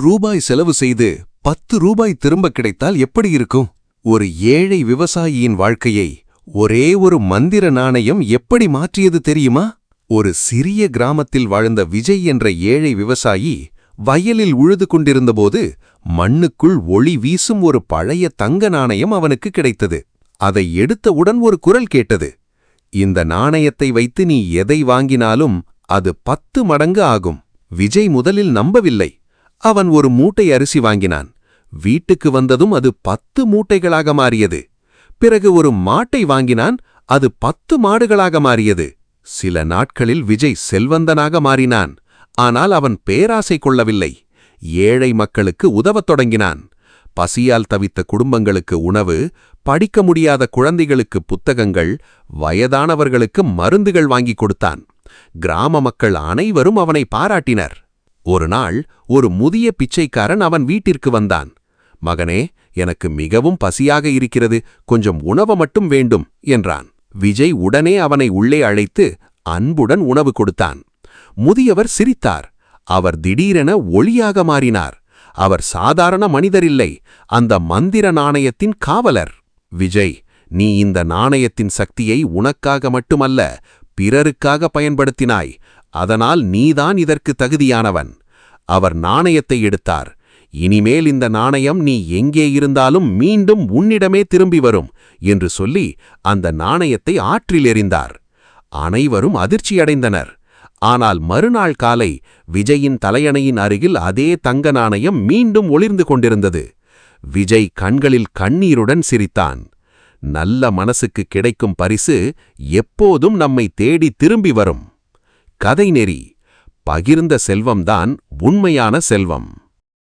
ரூபாய் செலவு செய்து 10 ரூபாய் திரும்ப கிடைத்தால் எப்படி இருக்கும்? ஒரு ஏழை விவசாயியின் வாழ்க்கையை ஒரே ஒரு மந்திர நாணயம் எப்படி மாற்றியது தெரியுமா? ஒரு சிறிய கிராமத்தில் வாழ்ந்த விஜய் என்ற ஏழை விவசாயி வயலில் உழுது கொண்டிருந்தபோது மண்ணுக்குள் ஒளி வீசும் ஒரு பழைய தங்க நாணயம் அவனுக்கு கிடைத்தது. அதை எடுத்தவுடன் ஒரு குரல் கேட்டது. இந்த நாணயத்தை வைத்து நீ எதை வாங்கினாலும் அது 10 மடங்கு ஆகும். விஜய் முதலில் நம்பவில்லை. அவன் ஒரு மூட்டை அரிசி வாங்கினான். வீட்டுக்கு வந்ததும் அது 10 மூட்டைகளாக மாறியது. பிறகு ஒரு மாட்டை வாங்கினான். அது 10 மாடுகளாக மாறியது. சில நாட்களில் விஜய் செல்வந்தனாக மாறினான். ஆனால் அவன் பேராசை கொள்ளவில்லை. ஏழை மக்களுக்கு உதவத் தொடங்கினான். பசியால் தவித்த குடும்பங்களுக்கு உணவு, படிக்க முடியாத குழந்தைகளுக்கு புத்தகங்கள், வயதானவர்களுக்கு மருந்துகள் வாங்கிக் கொடுத்தான். கிராம மக்கள் அனைவரும் அவனை பாராட்டினர். ஒரு நாள் ஒரு முதிய பிச்சைக்காரன் அவன் வீட்டிற்கு வந்தான். மகனே, எனக்கு மிகவும் பசியாக இருக்கிறது, கொஞ்சம் உணவு மட்டும் வேண்டும் என்றான். விஜய் உடனே அவனை உள்ளே அழைத்து அன்புடன் உணவு கொடுத்தான். முதியவர் சிரித்தார். அவர் திடீரென ஒளியாக மாறினார். அவர் சாதாரண மனிதரில்லை, அந்த மந்திர நாணயத்தின் காவலர். விஜய், நீ இந்த நாணயத்தின் சக்தியை உனக்காக மட்டுமல்ல, பிறருக்காக பயன்படுத்தினாய். அதனால் நீதான் இதற்கு தகுதியானவன். அவர் நாணயத்தை எடுத்தார். இனிமேல் இந்த நாணயம் நீ எங்கே இருந்தாலும் மீண்டும் உன்னிடமே திரும்பி வரும் என்று சொல்லி அந்த நாணயத்தை ஆற்றில் எறிந்தார். அனைவரும் அதிர்ச்சியடைந்தனர். ஆனால் மறுநாள் காலை விஜயின் தலையணையின் அருகில் அதே தங்க நாணயம் மீண்டும் ஒளிர்ந்து கொண்டிருந்தது. விஜய் கண்களில் கண்ணீருடன் சிரித்தான். நல்ல மனசுக்கு கிடைக்கும் பரிசு எப்போதும் நம்மை தேடி திரும்பி வரும். கதை நெறி: பகிர்ந்த செல்வம்தான் உண்மையான செல்வம்.